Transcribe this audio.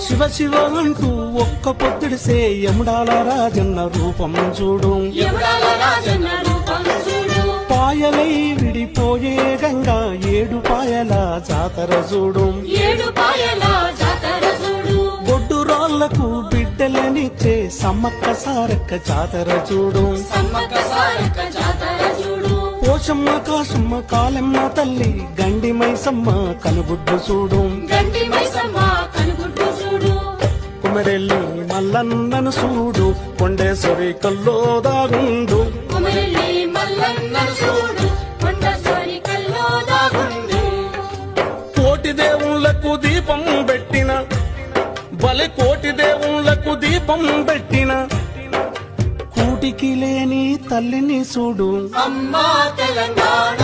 శివ శివ అంటూ ఒక్క పొద్దుడిసే యముడాల రాజన్న రూపం చూడు. పాయలై విడిపోయే గంగా ఏడు పాయల జాతర చూడు. బొడ్డు రాళ్లకు బిడ్డలనిచ్చే సమ్మక్క సారక్క జాతర చూడు. పోషమ్మ కాశమ్మ కాలమ్మ తల్లి గండి మైసమ్మ కనుగుడ్డు చూడు. కుమరెల్లి మల్లన్నను చూడు కొండేశ్వరి కల్లో దాగుండు. కోటి దేవుళ్లకు దీపం పెట్టిన బలి కోటి దేవుళ్లకు దీపం పెట్టిన కూటికి లేని తల్లిని చూడు. అమ్మా తెలంగాణ